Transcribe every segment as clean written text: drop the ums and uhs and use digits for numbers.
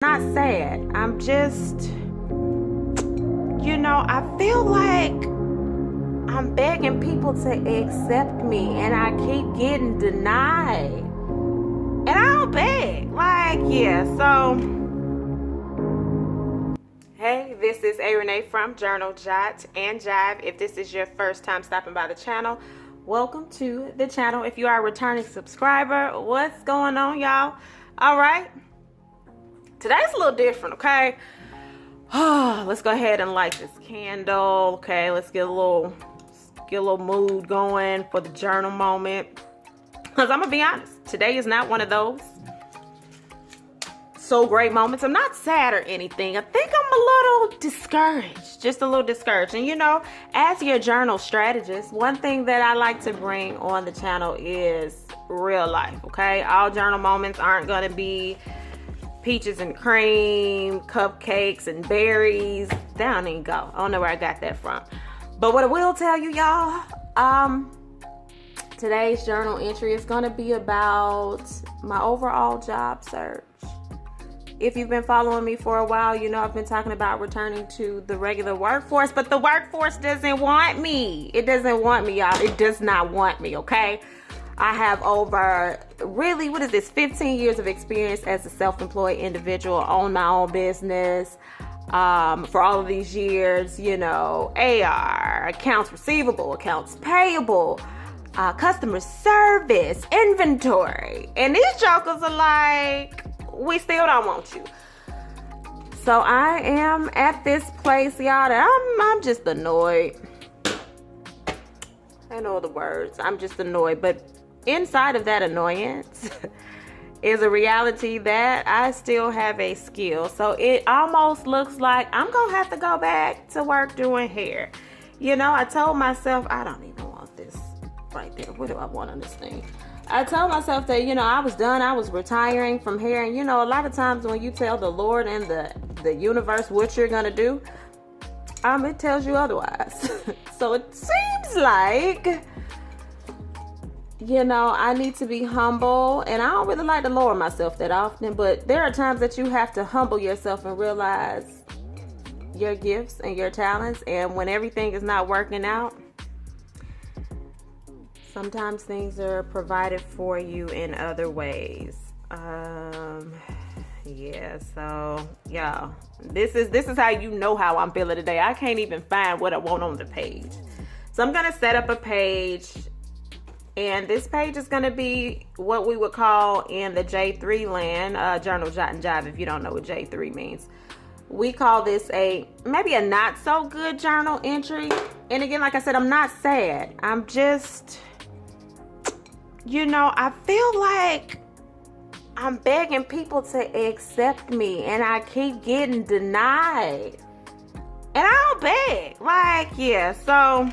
Not sad. I'm just, I feel like I'm begging people to accept me and I keep getting denied. And I don't beg. Hey, this is A. Renee from Journal Jot and Jive. If this is your first time stopping by the channel, welcome to the channel. If you are a returning subscriber, what's going on, y'all? All right. Today's a little different, okay? Let's go ahead and light this candle. Okay, let's get a little mood going for the journal moment. Because I'm gonna be honest, today is not one of those so great moments. I'm not sad or anything. I think I'm a little discouraged, just a little discouraged. And as your journal strategist, one thing that I like to bring on the channel is real life, okay? All journal moments aren't gonna be peaches and cream, cupcakes and berries. That don't even go. I don't know where I got that from. But what I will tell you, y'all, today's journal entry is going to be about my overall job search. If you've been following me for a while, I've been talking about returning to the regular workforce, but the workforce doesn't want me. It doesn't want me, y'all. It does not want me, okay? I have over, 15 years of experience as a self-employed individual, own my own business. For all of these years, AR, accounts receivable, accounts payable, customer service, inventory. And these jokers are like, we still don't want you. So I am at this place, y'all, that I'm just annoyed. I know the words. I'm just annoyed, but inside of that annoyance is a reality that I still have a skill. So it almost looks like I'm going to have to go back to work doing hair. I told myself, I don't even want this right there. What do I want on this thing? I told myself that, I was done. I was retiring from hair. And, a lot of times when you tell the Lord and the universe what you're going to do, it tells you otherwise. So it seems like I need to be humble, and I don't really like to lower myself that often, but there are times that you have to humble yourself and realize your gifts and your talents. And when everything is not working out, sometimes things are provided for you in other ways. This is how you know how I'm feeling today. I can't even find what I want on the page. So I'm going to set up a page. And this page is going to be what we would call in the J3 land, Journal Jot and Jive, if you don't know what J3 means. We call this maybe a not so good journal entry. And again, like I said, I'm not sad. I'm just, I feel like I'm begging people to accept me and I keep getting denied. And I don't beg. So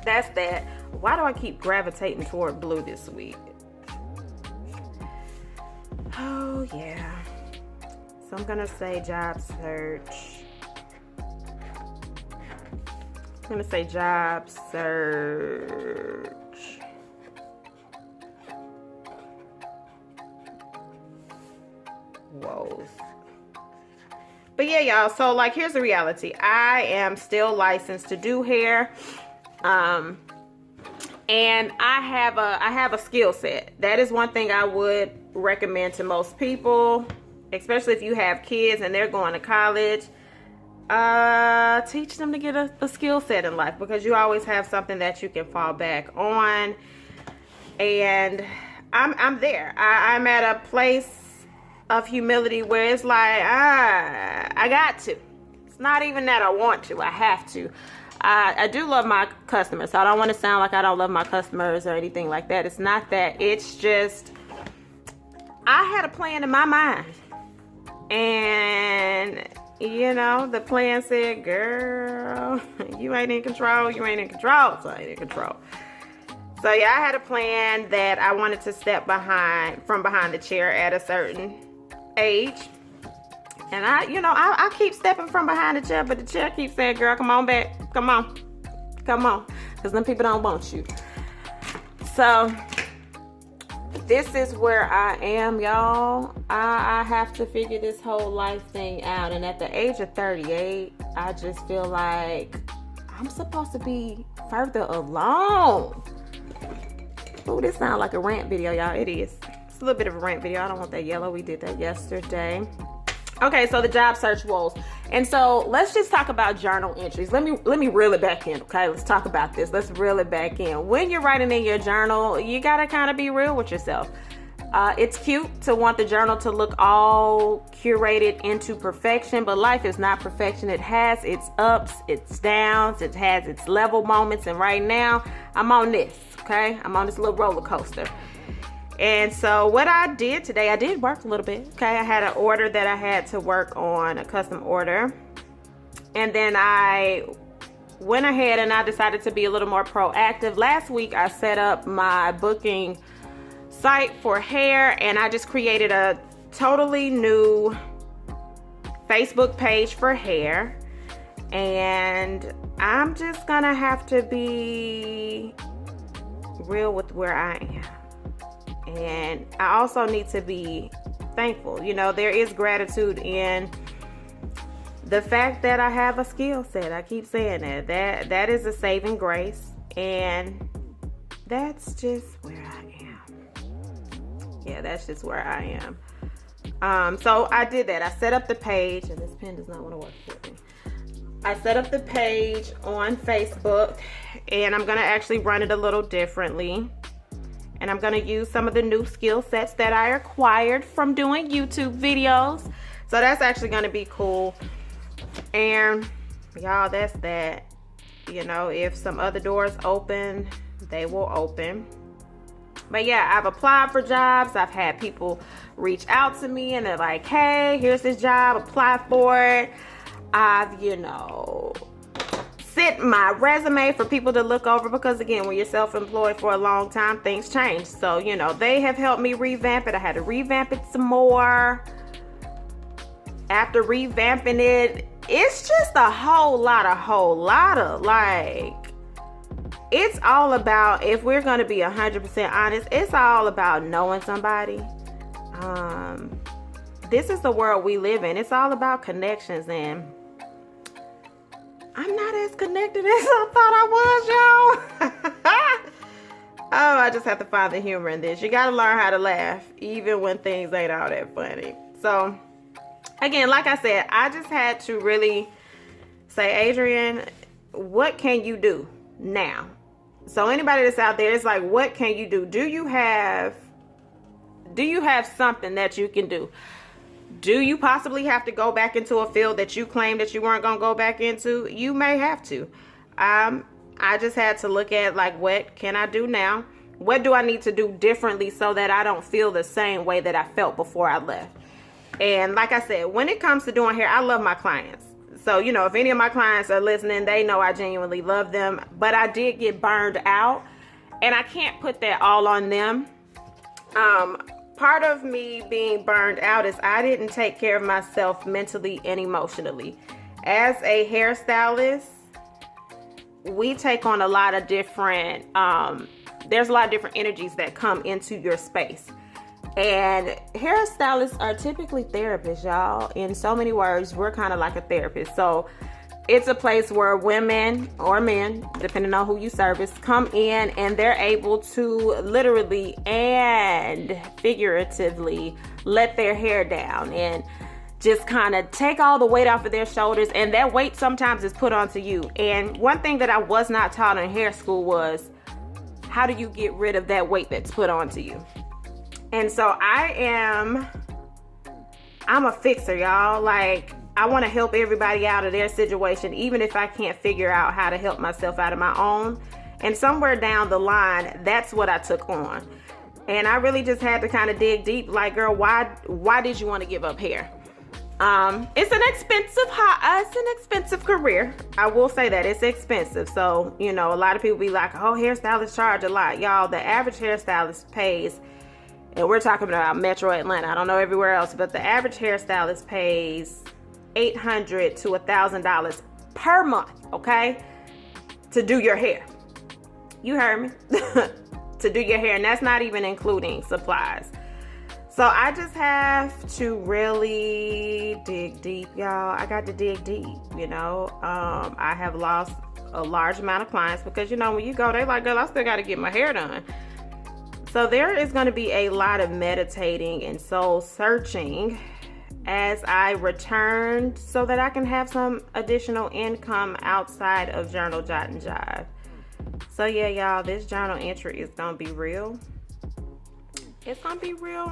that's that. Why do I keep gravitating toward blue this week? Oh, yeah. So I'm going to say job search. I'm going to say job search. Woes. But yeah, y'all. So here's the reality. I am still licensed to do hair. And I have a skill set. That is one thing I would recommend to most people, especially if you have kids and they're going to college. Teach them to get a skill set in life, because you always have something that you can fall back on. And I'm there. I'm at a place of humility where it's like, I got to. It's not even that I want to. I have to. I do love my customers, so I don't want to sound like I don't love my customers or anything like that. It's not that. It's just, I had a plan in my mind. And, the plan said, girl, you ain't in control. You ain't in control. So I ain't in control. So, yeah, I had a plan that I wanted to step from behind the chair at a certain age. And I keep stepping from behind the chair, but the chair keeps saying, girl, come on back. Come on. Because them people don't want you. So this is where I am, y'all. I have to figure this whole life thing out. And at the age of 38, I just feel like I'm supposed to be further along. Oh, this sounds like a rant video, y'all. It is. It's a little bit of a rant video. I don't want that yellow. We did that yesterday. Okay, so the job search woes. And so let's just talk about journal entries. Let me reel it back in, okay? Let's talk about this. Let's reel it back in. When you're writing in your journal, you gotta kind of be real with yourself. It's cute to want the journal to look all curated into perfection, but life is not perfection. It has its ups, its downs, it has its level moments, and right now, I'm on this, okay? I'm on this little roller coaster. And so what I did today, I did work a little bit, okay? I had an order that I had to work on, a custom order. And then I went ahead and I decided to be a little more proactive. Last week, I set up my booking site for hair, and I just created a totally new Facebook page for hair. And I'm just gonna have to be real with where I am. And I also need to be thankful. You know, there is gratitude in the fact that I have a skill set. I keep saying that is a saving grace, and that's just where I am. Yeah, that's just where I am. So I did that. I set up the page, and this pen does not want to work for me. I set up the page on Facebook, and I'm gonna actually run it a little differently. And I'm gonna use some of the new skill sets that I acquired from doing YouTube videos. So that's actually gonna be cool. And y'all, that's that. You know, if some other doors open, they will open. But yeah, I've applied for jobs. I've had people reach out to me and they're like, hey, here's this job, apply for it. I've, you know, sent my resume for people to look over, because again, when you're self-employed for a long time, things change. So, you know, they have helped me revamp it. I had to revamp it some more. After revamping it, it's just a whole lot of like, it's all about, if we're going to be 100% honest, it's all about knowing somebody. This is the world we live in. It's all about connections, and I'm not as connected as I thought I was, y'all. Oh, I just have to find the humor in this. You got to learn how to laugh, even when things ain't all that funny. So, again, like I said, I just had to really say, Adrian, what can you do now? So anybody that's out there, it's like, what can you do? Do you have something that you can do? Do you possibly have to go back into a field that you claimed that you weren't going to go back into? You may have to. I just had to look at, like, what can I do now? What do I need to do differently so that I don't feel the same way that I felt before I left? And like I said, when it comes to doing hair, I love my clients. So, you know, if any of my clients are listening, they know I genuinely love them. But I did get burned out, and I can't put that all on them. Part of me being burned out is I didn't take care of myself mentally and emotionally. As a hairstylist, we take on a lot of different, there's a lot of different energies that come into your space. And hairstylists are typically therapists, y'all. In so many words, we're kind of like a therapist. So it's a place where women or men, depending on who you service, come in and they're able to literally and figuratively let their hair down and just kind of take all the weight off of their shoulders. And that weight sometimes is put onto you. And one thing that I was not taught in hair school was, how do you get rid of that weight that's put onto you? And so I'm a fixer, y'all. Like, I want to help everybody out of their situation, even if I can't figure out how to help myself out of my own. And somewhere down the line, that's what I took on. And I really just had to kind of dig deep. Like, girl, why did you want to give up hair? It's an expensive career. I will say that it's expensive. So, you know, a lot of people be like, oh, hairstylists charge a lot. Y'all, the average hairstylist pays, and we're talking about Metro Atlanta. I don't know everywhere else, but the average hairstylist pays $800 to $1,000 per month, okay, to do your hair. You heard me. To to do your hair, and that's not even including supplies. So I just have to really dig deep, y'all. I got to dig deep, you know. I have lost a large amount of clients because, you know, when you go, they like, girl, I still got to get my hair done. So there is going to be a lot of meditating and soul searching as I return so that I can have some additional income outside of Journal Jot and Jive. So yeah, y'all, this journal entry is going to be real. It's gonna be real,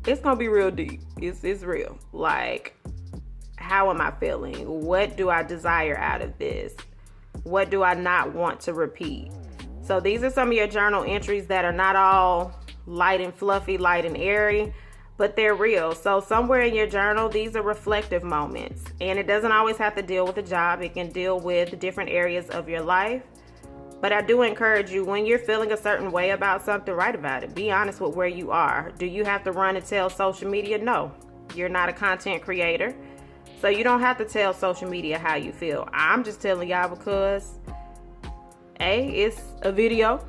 it's gonna be real deep. It's real. Like, how am I feeling? What do I desire out of this? What do I not want to repeat? So these are some of your journal entries that are not all light and fluffy, light and airy, but they're real. So somewhere in your journal, these are reflective moments, and it doesn't always have to deal with a job. It can deal with different areas of your life. But I do encourage you, when you're feeling a certain way about something, write about it. Be honest with where you are. Do you have to run and tell social media? No, you're not a content creator. So you don't have to tell social media how you feel. I'm just telling y'all because A, it's a video.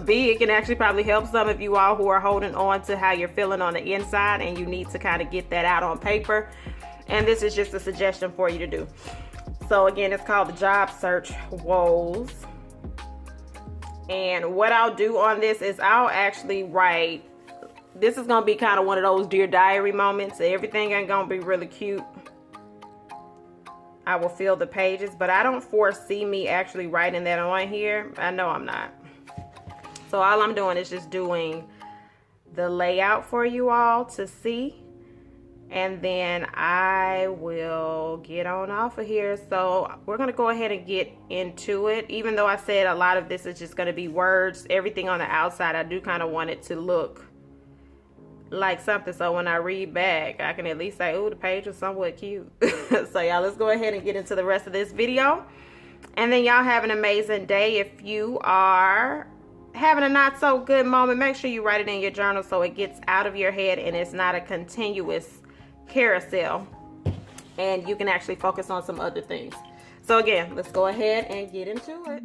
B, it can actually probably help some of you all who are holding on to how you're feeling on the inside and you need to kind of get that out on paper. And this is just a suggestion for you to do. So again, it's called the Job Search Woes. And what I'll do on this is I'll actually write, this is going to be kind of one of those Dear Diary moments. Everything ain't going to be really cute. I will fill the pages, but I don't foresee me actually writing that on here. I know I'm not. So all I'm doing is just doing the layout for you all to see. And then I will get on off of here. So we're going to go ahead and get into it. Even though I said a lot of this is just going to be words, everything on the outside, I do kind of want it to look like something. So when I read back, I can at least say, oh, the page was somewhat cute. So y'all, let's go ahead and get into the rest of this video. And then y'all have an amazing day. If you are having a not so good moment, make sure you write it in your journal so it gets out of your head and it's not a continuous carousel, and you can actually focus on some other things. So again, let's go ahead and get into it.